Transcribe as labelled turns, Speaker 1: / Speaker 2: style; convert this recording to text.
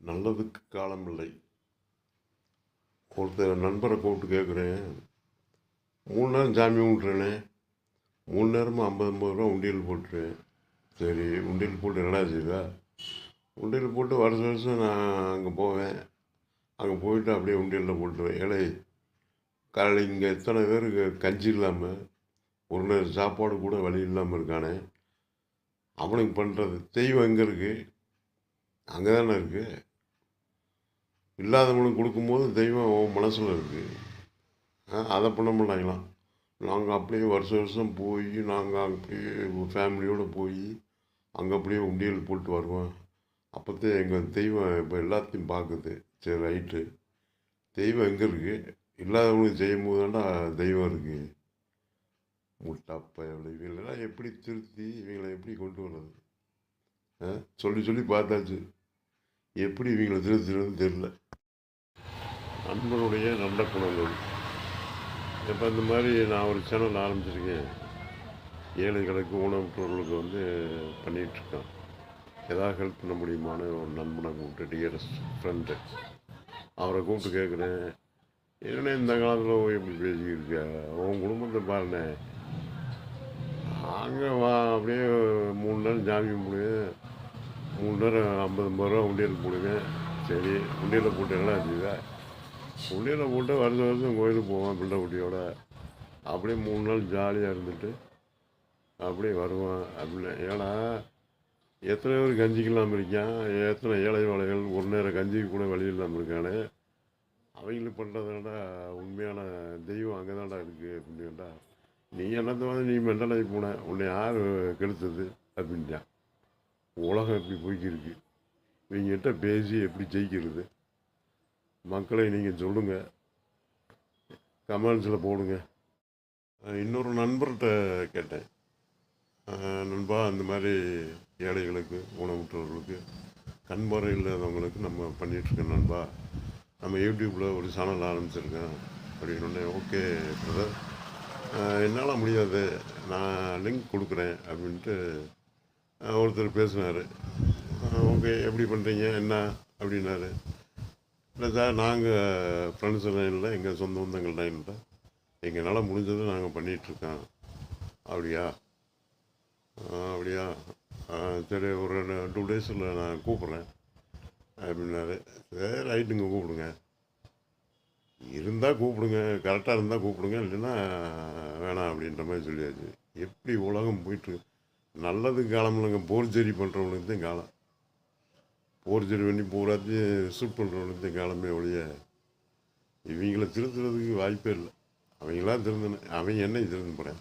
Speaker 1: நல்லதுக்கு காலமில்லை. ஒருத்தர் நண்பரை கூப்பிட்டு கேட்குறேன், 3 நேரம் சாமி கும்பிட்றேனே, 3 நேரமும் 50 50 ரூபா உண்டியல் போட்டுறேன். சரி, உண்டியல் போட்டு என்னடா செய்வ? உண்டியல் போட்டு வருஷம் வருஷம் நான் அங்கே போவேன். அங்கே போயிட்டு அப்படியே உண்டியலில் போட்டுருவேன். ஏழை காலையில் இங்கே எத்தனை பேருக்கு கஞ்சி இல்லாமல், ஒரு நேரம் சாப்பாடு கூட வழி இல்லாமல் இருக்கானே, அவனுக்கு பண்ணுறது தெய்வம் எங்கே இருக்குது? அங்கே தானே இருக்குது. இல்லாதவனுக்கு கொடுக்கும்போது தெய்வம் உன் மனசில் இருக்குது. அதை பண்ண மாட்டாங்களாம். நாங்கள் அப்படியே வருஷம் வருஷம் போய் நாங்கள் அப்படியே ஃபேமிலியோடு போய் அங்கே அப்படியே உண்டியல் போட்டு வருவோம். அப்போத்தான் எங்கள் தெய்வம் இப்போ எல்லாத்தையும் பார்க்குது. சரி, ரைட்டு, தெய்வம் எங்கே இருக்குது? இல்லாதவனுக்கு செய்யும் போது தாண்டா தெய்வம் இருக்குது. முட்டாப்ப இவங்களெல்லாம் எப்படி திருத்தி இவங்களை எப்படி கொண்டு வர்றது? சொல்லி சொல்லி பார்த்தாச்சு, எப்படி இவங்களை திருத்துறதுன்னு தெரில. நண்பனுடைய நல்ல குணங்கள். இப்போ இந்த மாதிரி நான் ஒரு சேனல் ஆரம்பிச்சிருக்கேன். ஏழைகளுக்கு ஊனமுற்றவர்களுக்கு வந்து பண்ணிகிட்ருக்கேன். எதாவது ஹெல்ப் பண்ண முடியுமான்னு ஒரு நண்பனை கூப்பிட்டு, டியரஸ்ட் ஃப்ரெண்டு, அவரை கூப்பிட்டு கேட்குறேன், என்னென்ன இந்த காலத்தில் போய் எப்படி பேசிக்கிருக்க? உன் குடும்பத்தை பாருண்ணே. அங்கே அப்படியே 3 நேரம் ஜாமி கும்பிடுவேன், 3 நேரம் 50 50 ரூபா உண்டியல் போடுவேன். சரி, உண்டியலில் போட்டு என்ன செய்வேன்? உண்டியலில் போட்டு வருஷம் வருஷம் கோயிலுக்கு போவேன் பிள்ளைக்குட்டியோட. அப்படியே 3 நாள் ஜாலியாக இருந்துட்டு அப்படியே வருவேன் அப்படின்னு. ஏன்னா எத்தனை பேர் கஞ்சிக்கு இல்லாமல் இருக்கான், எத்தனை ஏழை வாழைகள் ஒரு நேரம் கஞ்சிக்கு கூட வழி இல்லாமல் இருக்கானே, அவங்களுக்கு பண்ணுறதாண்டா உண்மையான தெய்வம் அங்கே தாண்டா இருக்குது அப்படின்டா. நீ என்னத்தை வந்து நீ மெண்டலாகி போன, உன்னை யார் கெடுத்தது அப்படின்ட்டான். உலகம் எப்படி போய்க்கிருக்கு, இவங்ககிட்ட பேசி எப்படி ஜெயிக்கிறது? மக்களை நீங்கள் சொல்லுங்கள், கமெண்ட்ஸில் போடுங்க. இன்னொரு நண்பர்கிட்ட கேட்டேன், நண்பா இந்த மாதிரி ஏழைகளுக்கு ஊனமுற்றவர்களுக்கு கண் பார்வை இல்லாதவங்களுக்கு நம்ம பண்ணிகிட்ருக்கோம் நண்பா, நம்ம யூடியூப்பில் ஒரு சேனல் ஆரம்பிச்சிருக்கேன் அப்படின்னு. ஓகே பிரதர், என்னால் முடியாது, நான் லிங்க் கொடுக்குறேன் அப்படின்ட்டு ஒருத்தர் பேசினார். ஓகே, எப்படி பண்ணுறீங்க என்ன அப்படின்னாரு. இல்லை சார், நாங்கள் ஃப்ரெண்ட்ஸ் எல்லாம் இல்லை, எங்கள் சொந்த பந்தங்கள்லாம் இல்லை, எங்களால் முடிஞ்சதை நாங்கள் பண்ணிகிட்ருக்கோம். அப்படியா? அப்படியா, சரி, ஒரு 2 டேஸில் நான் கூப்பிட்றேன் அப்படின்னாரு. சரி, ரைட்டுங்க, கூப்பிடுங்க, இருந்தால் கூப்பிடுங்க, கரெக்டாக இருந்தால் கூப்பிடுங்க, இல்லைன்னா வேணாம் அப்படின்ற மாதிரி சொல்லியாச்சு. எப்படி உலகம் போயிட்டுருக்கு. நல்லதுக்கு காலம் இல்லைங்க, போர்ஜரி பண்ணுறவனுக்கு தான் காலம். போர்ஜரி பண்ணி பூராத்தையும் ஷூட் பண்ணுறவனுக்கு தான் காலமே ஒழிய இவங்களை திருத்துறதுக்கு வாய்ப்பே இல்லை. அவங்களாம் திருந்தணும், அவங்க என்ன திருந்த போகிறேன்.